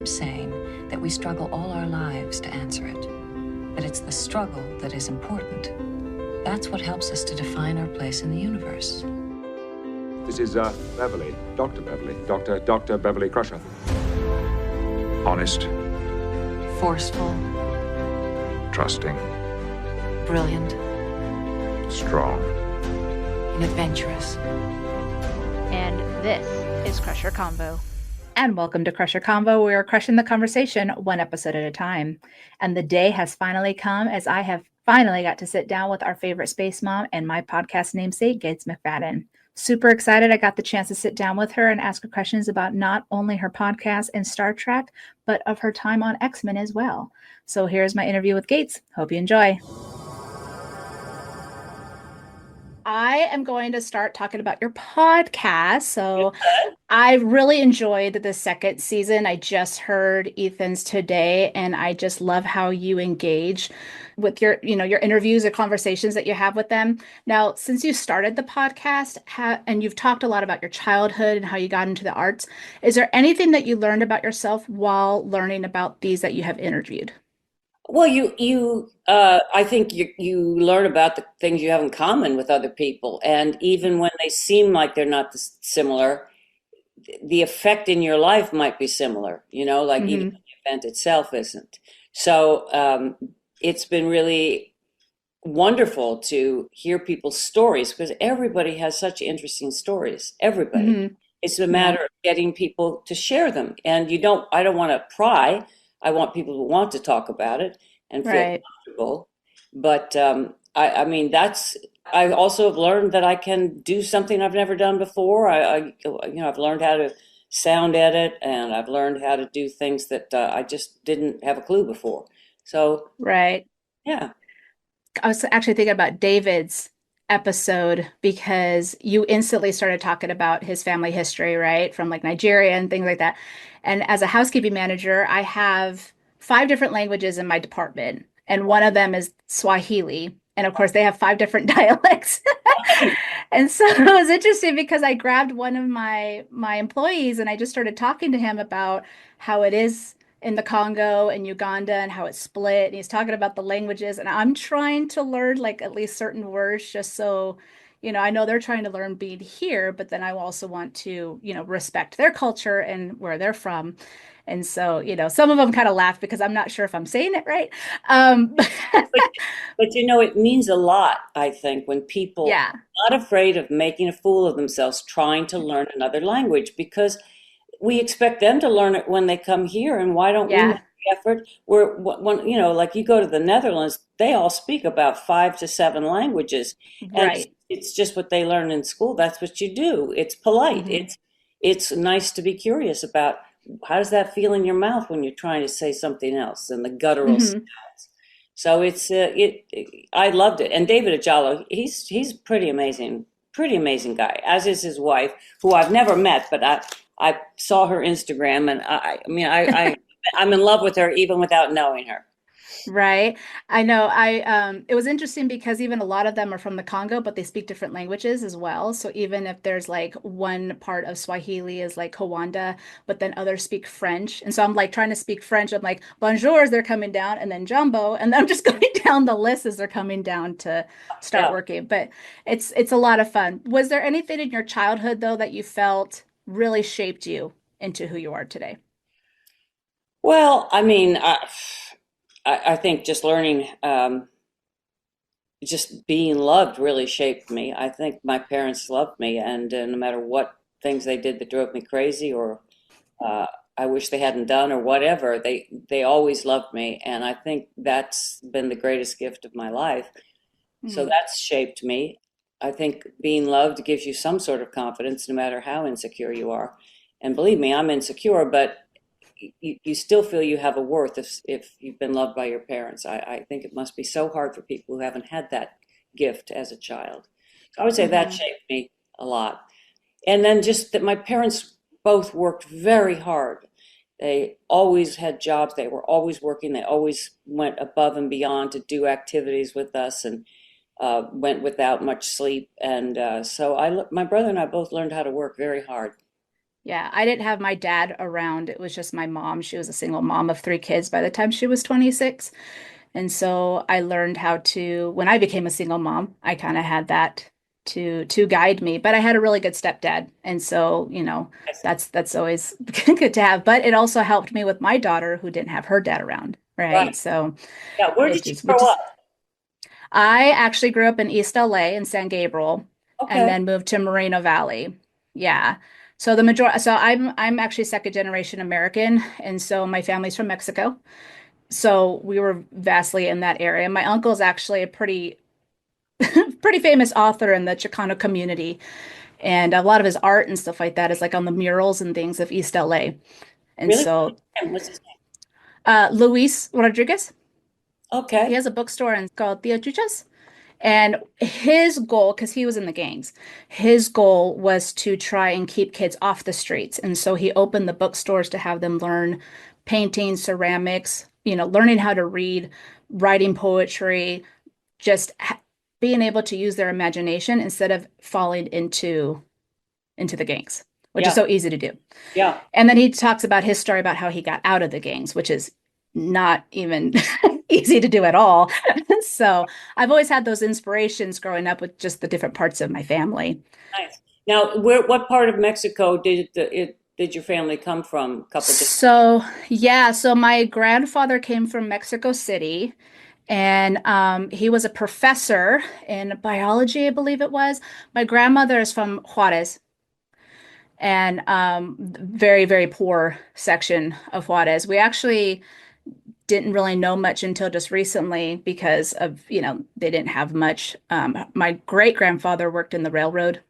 saying that we struggle all our lives to answer it, that it's the struggle that is important. That's what helps us to define our place in the universe. This is Beverly, Dr. Beverly, Dr. Beverly Crusher. Honest. Forceful. Trusting. Brilliant. Strong. And adventurous. And this is Crusher Convo. And welcome to Crusher Convo. We are crushing the conversation one episode at a time. And the day has finally come as I have finally got to sit down with our favorite space mom and my podcast namesake, Gates McFadden. Super excited I got the chance to sit down with her and ask her questions about not only her podcast and Star Trek, but of her time on X-Men as well. So here's my interview with Gates. Hope you enjoy. I am going to start talking about your podcast. So I really enjoyed the second season. I just heard Ethan's today, and I just love how you engage with your interviews or conversations that you have with them. Now, since you started the podcast and you've talked a lot about your childhood and how you got into the arts, is there anything that you learned about yourself while learning about these that you have interviewed? Well, I think you learn about the things you have in common with other people, and even when they seem like they're not similar, the effect in your life might be similar. Like even the event itself isn't. So it's been really wonderful to hear people's stories because everybody has such interesting stories. Everybody. Mm-hmm. It's a matter of getting people to share them, and I don't want to pry. I want people who want to talk about it and feel comfortable. But I also have learned that I can do something I've never done before. I've learned how to sound edit, and I've learned how to do things that I just didn't have a clue before. So, yeah. I was actually thinking about David's episode because you instantly started talking about his family history, right? From like Nigeria and things like that. And as a housekeeping manager, I have 5 different languages in my department, and one of them is Swahili. And of course, they have 5 different dialects. And so it was interesting because I grabbed one of my employees and I just started talking to him about how it is in the Congo and Uganda and how it's split. And he's talking about the languages. And I'm trying to learn like at least certain words just so, I know they're trying to learn being here, but then I also want to, respect their culture and where they're from. And so, some of them kind of laugh because I'm not sure if I'm saying it right. But it means a lot, I think, when people are not afraid of making a fool of themselves trying to learn another language, because we expect them to learn it when they come here. And why don't we make the effort? Like you go to the Netherlands, they all speak about 5 to 7 languages. And it's just what they learn in school. That's what you do. It's polite. Mm-hmm. It's nice to be curious about how does that feel in your mouth when you're trying to say something else, and the guttural sounds. So I loved it. And David Ajalo, he's pretty amazing guy, as is his wife, who I've never met, but I saw her Instagram, and I'm in love with her even without knowing her. Right. I know. It was interesting because even a lot of them are from the Congo, but they speak different languages as well. So even if there's like one part of Swahili is like Kawanda, but then others speak French. And so I'm like trying to speak French. I'm like, bonjour as they're coming down, and then jumbo. And then I'm just going down the list as they're coming down to start working. But it's a lot of fun. Was there anything in your childhood, though, that you felt really shaped you into who you are today? Well, I think just learning, just being loved really shaped me. I think my parents loved me, and no matter what things they did that drove me crazy or I wish they hadn't done or whatever, they always loved me. And I think that's been the greatest gift of my life. So that's shaped me. I think being loved gives you some sort of confidence, no matter how insecure you are. And believe me, I'm insecure, but you still feel you have a worth if you've been loved by your parents. I think it must be so hard for people who haven't had that gift as a child. So I would say that shaped me a lot. And then just that my parents both worked very hard. They always had jobs. They were always working. They always went above and beyond to do activities with us, and went without much sleep. And so my brother and I both learned how to work very hard. Yeah, I didn't have my dad around. It was just my mom. She was a single mom of three kids by the time she was 26. And so I learned how to, when I became a single mom, I kind of had that to guide me. But I had a really good stepdad. And so, Yes. that's always good to have. But it also helped me with my daughter who didn't have her dad around, Right. right? So Yeah. Where it did you just, grow which is, up? I actually grew up in East LA in San Gabriel and Okay. then moved to Moreno Valley. Yeah. So I'm actually second generation American, and so my family's from Mexico. So we were vastly in that area. My uncle's actually a pretty famous author in the Chicano community, and a lot of his art and stuff like that is like on the murals and things of East LA. And Really? so What's his name? Luis Rodriguez, he Okay. has a bookstore and it's called Tia Chuchas. And his goal, because he was in the gangs, his goal was to try and keep kids off the streets. And so he opened the bookstores to have them learn painting, ceramics, learning how to read, writing poetry, just being able to use their imagination instead of falling into the gangs, which is Yeah. so easy to do. Yeah. And then he talks about his story about how he got out of the gangs, which is not even easy to do at all. So I've always had those inspirations growing up with just the different parts of my family. Nice. Now, what part of Mexico did your family come from? A couple of So, yeah, so my grandfather came from Mexico City, and he was a professor in biology, I believe it was. My grandmother is from Juarez, and very, very poor section of Juarez. We actually didn't really know much until just recently because of, they didn't have much. My great grandfather worked in the railroad,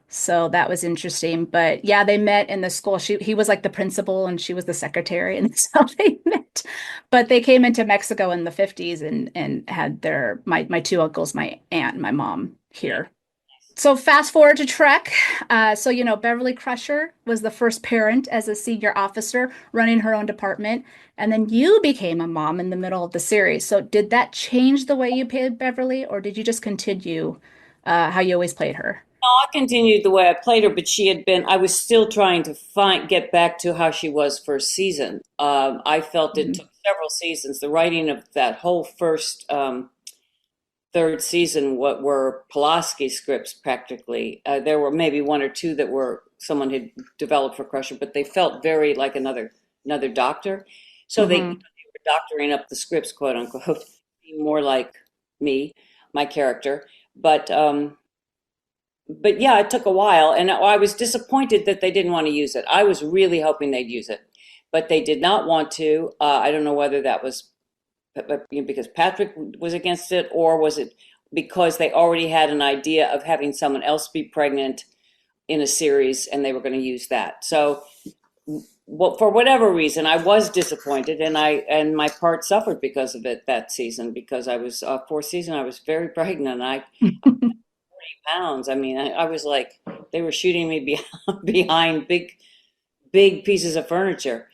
so that was interesting. But yeah, they met in the school. He was like the principal and she was the secretary, and so they met. But they came into Mexico in the 50s and had my two uncles, my aunt, and my mom here. So fast forward to Trek. So Beverly Crusher was the first parent as a senior officer running her own department, and then you became a mom in the middle of the series. So did that change the way you played Beverly, or did you just continue how you always played her? I continued the way I played her, but I was still trying to get back to how she was first season. I felt it Mhm. took several seasons. The writing of that whole first third season, what were Pulaski scripts practically. There were maybe one or two that were someone had developed for Crusher, but they felt very like another doctor. So they Hmm. were doctoring up the scripts, quote unquote, being more like me, my character. But yeah, it took a while, and I was disappointed that they didn't want to use it. I was really hoping they'd use it, but they did not want to. I don't know whether that was because Patrick was against it, or was it because they already had an idea of having someone else be pregnant in a series, and they were going to use that. So, well, for whatever reason, I was disappointed, and my part suffered because of it that season. Because I was fourth season, I was very pregnant. I pounds. I mean, I was like, they were shooting me behind big pieces of furniture.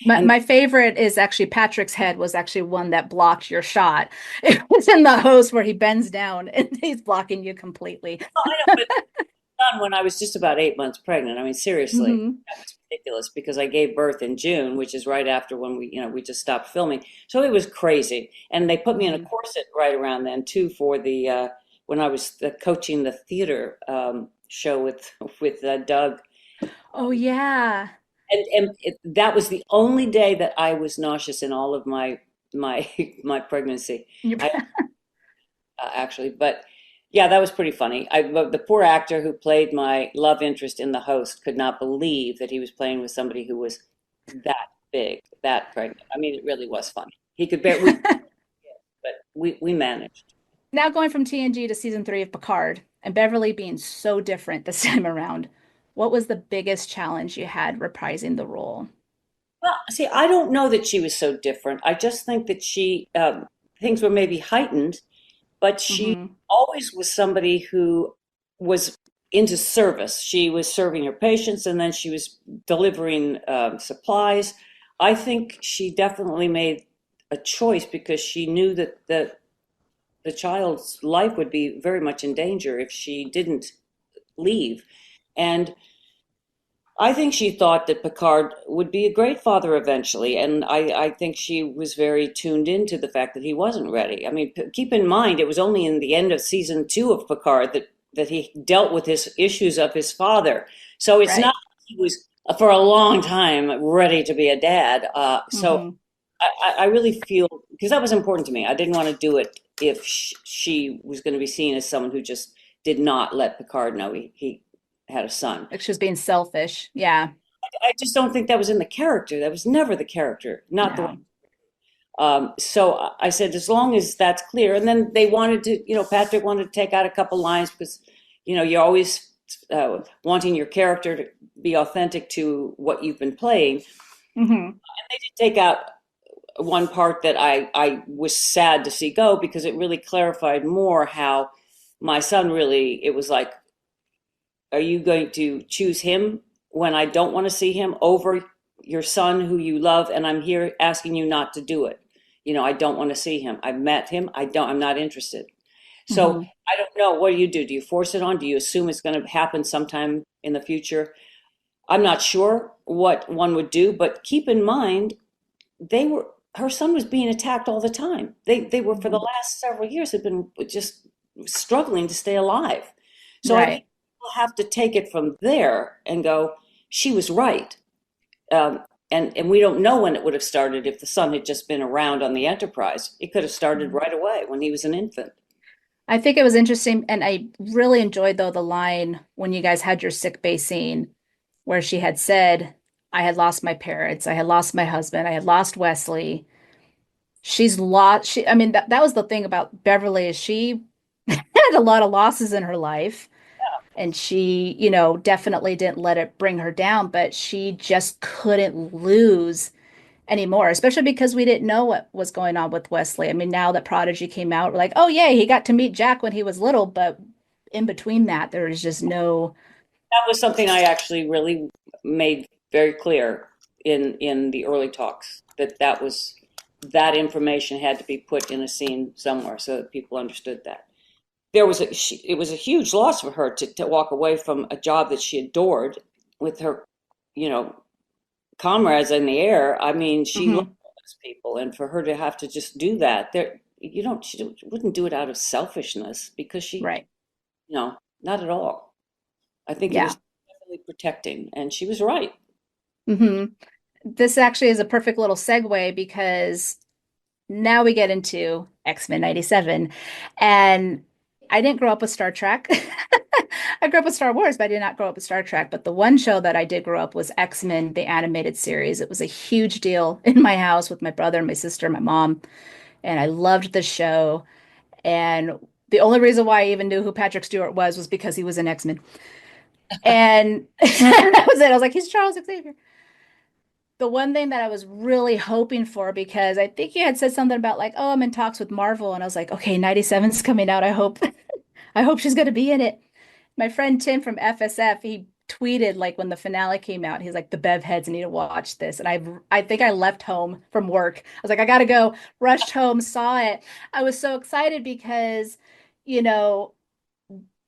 My, And my favorite is actually Patrick's head was actually one that blocked your shot. It was in the host where he bends down and he's blocking you completely. I know, but done when I was just about 8 months pregnant. I mean, seriously, Hmm. that was ridiculous because I gave birth in June, which is right after when we just stopped filming. So it was crazy. And they put me in a Hmm. corset right around then too for the when I was coaching the theater show with Doug. Oh yeah. That was the only day that I was nauseous in all of my my pregnancy. You're I actually, but yeah, that was pretty funny. The poor actor who played my love interest in the host could not believe that he was playing with somebody who was that big, that pregnant. I mean, it really was funny. He could bear, but we managed. now going from TNG to season three of Picard and Beverly being so different this time around. What was the biggest challenge you had reprising the role? Well, see, I don't know that she was so different. I just think that things were maybe heightened, but she Hmm. always was somebody who was into service. She was serving her patients, and then she was delivering supplies. I think she definitely made a choice because she knew that the child's life would be very much in danger if she didn't leave. And I think she thought that Picard would be a great father eventually, and I think she was very tuned into the fact that he wasn't ready. I mean, keep in mind, it was only in the end of season two of Picard that he dealt with his issues of his father. So it's not Right. like he was for a long time ready to be a dad. So Hmm. I really feel because that was important to me. I didn't want to do it if she was going to be seen as someone who just did not let Picard know he had a son. Like she was being selfish. Yeah. I just don't think that was in the character. That was never the character, not the way. No. So I said, as long as that's clear. And then they wanted to, Patrick wanted to take out a couple lines because, you're always wanting your character to be authentic to what you've been playing. Hmm. They did take out one part that I was sad to see go because it really clarified more how my son really, it was like, are you going to choose him when I don't want to see him over your son who you love? And I'm here asking you not to do it. I don't want to see him. I've met him. I'm not interested. So Hmm. I don't know. What do you do? Do you force it on? Do you assume it's going to happen sometime in the future? I'm not sure what one would do, but keep in mind, her son was being attacked all the time. They were for the Hmm. last several years had been just struggling to stay alive. So I think Right. we'll have to take it from there and go, she was right. And we don't know when it would have started if the son had just been around on the Enterprise. It could have started right away when he was an infant. I think it was interesting, and I really enjoyed though the line when you guys had your sick bay scene where she had said, I had lost my parents, I had lost my husband, I had lost Wesley. She's lost I mean that was the thing about Beverly is she had a lot of losses in her life and she, definitely didn't let it bring her down, but she just couldn't lose anymore, especially because we didn't know what was going on with Wesley. I mean, now that Prodigy came out, we're like, oh, yeah, he got to meet Jack when he was little, but in between that, there was just no. That was something I actually really made very clear in the early talks that information had to be put in a scene somewhere so that people understood that. It was a huge loss for her to walk away from a job that she adored with her, you know, comrades in the air. I mean, she loved Mhm. those people, and for her to have to just do that, she wouldn't do it out of selfishness because Right. not at all. I think it Yeah. was definitely protecting, and she was right. Hmm. This actually is a perfect little segue because now we get into X-Men 97. And I didn't grow up with Star Trek. I grew up with Star Wars, but I did not grow up with Star Trek. But the one show that I did grow up was X-Men, the animated series. It was a huge deal in my house with my brother, my sister, my mom, and I loved the show. And the only reason why I even knew who Patrick Stewart was because he was in X-Men. And that was it. I was like, he's Charles Xavier. The one thing that I was really hoping for, because I think you had said something about like, oh, I'm in talks with Marvel, and I was like, okay, 97's coming out. I hope she's gonna be in it. My friend Tim from FSF, he tweeted like when the finale came out, he's like, the Bev heads need to watch this. And I think I left home from work. I was like, I gotta go, rushed home, saw it. I was so excited because, you know,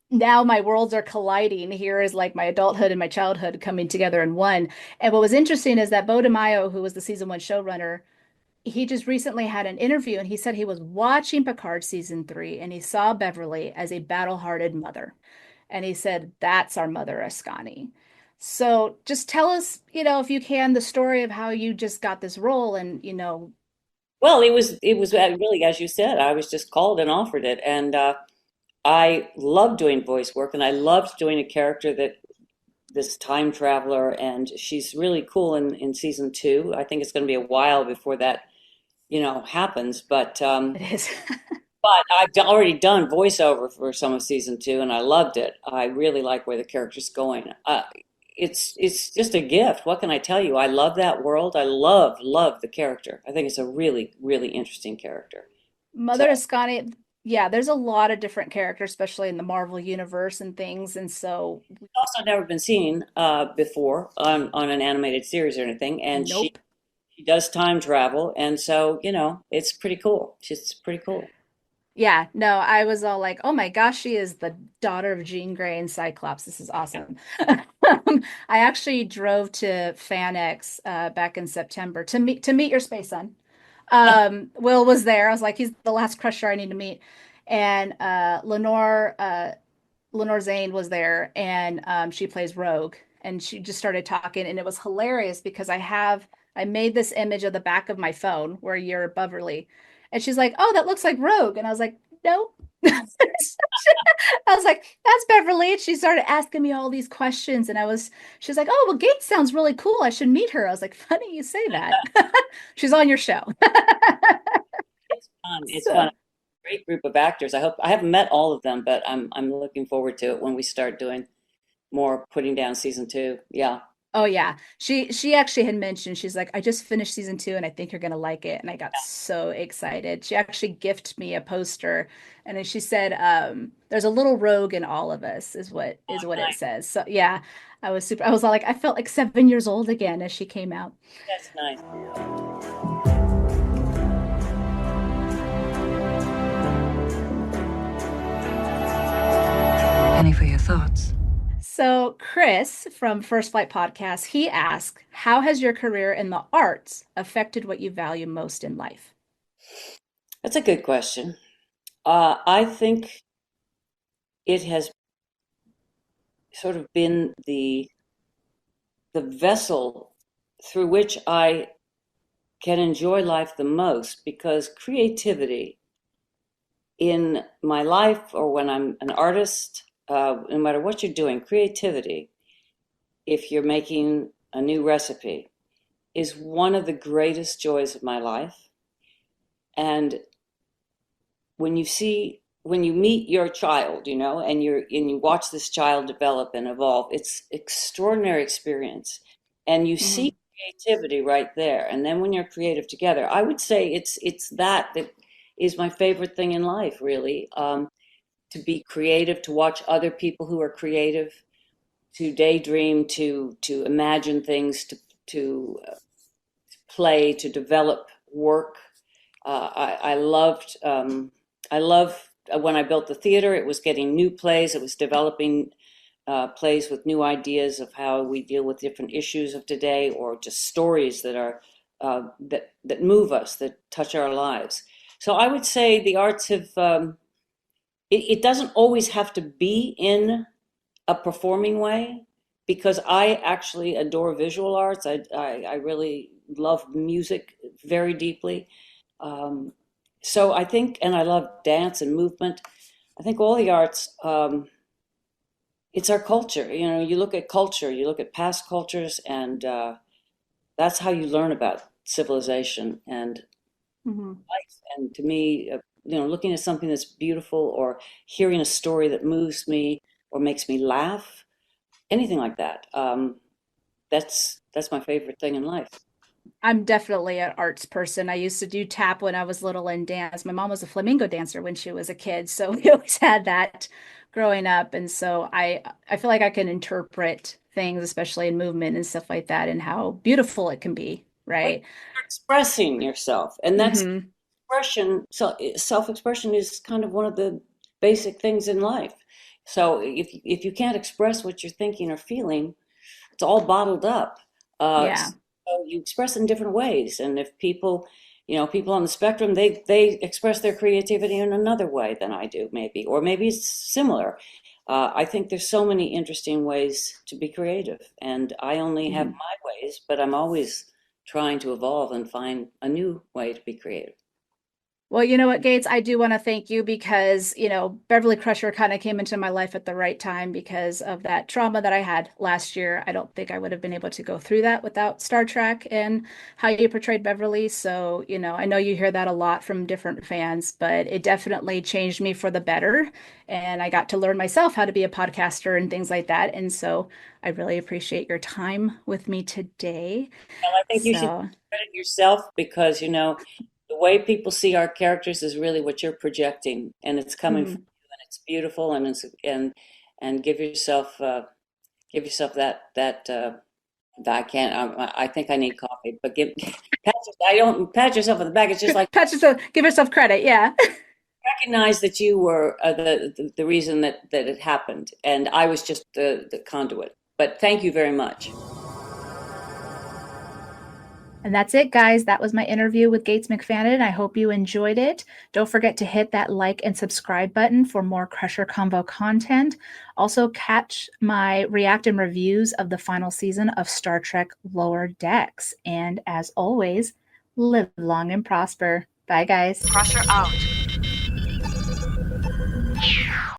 now my worlds are colliding. Here is like my adulthood and my childhood coming together in one. And what was interesting is that Bo DeMaio, who was the season one showrunner, he just recently had an interview and he said he was watching Picard season three and he saw Beverly as a battle-hearted mother. And he said, that's our mother, Ascani. So just tell us, if you can, the story of how you just got this role and. Well, it was really, as you said, I was just called and offered it, and I loved doing voice work, and I loved doing a character that this time traveler, and she's really cool in season two. I think it's going to be a while before that, happens, It is. but already done voiceover for some of season two, and I loved it. I really like where the character's going. It's just a gift. What can I tell you? I love that world. I love the character. I think it's a really really interesting character. So Mother Ascani, yeah, there's a lot of different characters, especially in the Marvel universe and things. And so, it's also never been seen before on an animated series or anything, and she nope. she does time travel, and so it's pretty cool. She's pretty cool. Yeah, no, I was all like, oh my gosh, she is the daughter of Jean Grey and Cyclops. This is awesome. I actually drove to FanX back in September to meet your space son. Will was there. I was like, he's the last crusher I need to meet. And Lenore Zane was there, and she plays Rogue, and she just started talking, and it was hilarious because I made this image of the back of my phone where you're Beverly, and she's like, "Oh, that looks like Rogue," and I was like, "No." I was like, "That's Beverly." And she started asking me all these questions, and she's like, "Oh, well, Gates sounds really cool. I should meet her." I was like, "Funny you say that." She's on your show. It's fun. It's So, fun. Great group of actors. I haven't met all of them, but I'm looking forward to it when we start doing more, putting down season 2. Yeah. oh yeah, she actually had mentioned, she's like, "I just finished season 2, and I think you're gonna like it," and I got so excited. She actually gifted me a poster, and then she said, "There's a little rogue in all of us," is what it Nice. says. So yeah, I was all like, I felt like 7 years old again as she came out. That's nice. Any for your thoughts? So Chris from First Flight Podcast, he asked, "How has your career in the arts affected what you value most in life?" That's a good question. I think it has sort of been the vessel through which I can enjoy life the most, because creativity in my life, or when I'm an artist, no matter what you're doing, creativity, if you're making a new recipe, is one of the greatest joys of my life. And when you meet your child, and you watch this child develop and evolve, it's extraordinary experience. And you Hmm. see creativity right there. And then when you're creative together, I would say it's that is my favorite thing in life, really. To be creative, to watch other people who are creative, to daydream, to imagine things, to play, to develop work. I loved when I built the theater. It was getting new plays. It was developing plays with new ideas of how we deal with different issues of today, or just stories that are that move us, that touch our lives. So I would say the arts have. It doesn't always have to be in a performing way, because I actually adore visual arts. I really love music very deeply. Um, so I think, and I love dance and movement. I think all the arts, it's our culture. You look at culture, you look at past cultures, and that's how you learn about civilization and Hmm. life. And to me, looking at something that's beautiful, or hearing a story that moves me or makes me laugh, anything like that. That's my favorite thing in life. I'm definitely an arts person. I used to do tap when I was little and dance. My mom was a flamenco dancer when she was a kid, so we always had that growing up. And so I feel like I can interpret things, especially in movement and stuff like that, and how beautiful it can be, Right? right? You're expressing yourself, and that's Hmm. expression. So self-expression is kind of one of the basic things in life. So if you can't express what you're thinking or feeling, it's all bottled up. Yeah. So you express in different ways, and if people on the spectrum, they express their creativity in another way than I do, maybe, or maybe it's similar. I think there's so many interesting ways to be creative, and I only have Mhm. my ways, but I'm always trying to evolve and find a new way to be creative. Well, you know what, Gates, I do want to thank you because, Beverly Crusher kind of came into my life at the right time because of that trauma that I had last year. I don't think I would have been able to go through that without Star Trek and how you portrayed Beverly. So, I know you hear that a lot from different fans, but it definitely changed me for the better. And I got to learn myself how to be a podcaster and things like that. And so I really appreciate your time with me today. Well, I think you should So, credit yourself, because the way people see our characters is really what you're projecting, and it's coming from mhm. you, and it's beautiful, and give yourself that. I can't. I think I need coffee, but I don't pat yourself on the back. It's just like Pat yourself, give yourself credit. Yeah. recognize that you were the reason that it happened, and I was just the conduit. But thank you very much. And that's it, guys. That was my interview with Gates McFadden. I hope you enjoyed it. Don't forget to hit that like and subscribe button for more Crusher Combo content. Also, catch my react and reviews of the final season of Star Trek Lower Decks. And as always, live long and prosper. Bye, guys. Crusher out.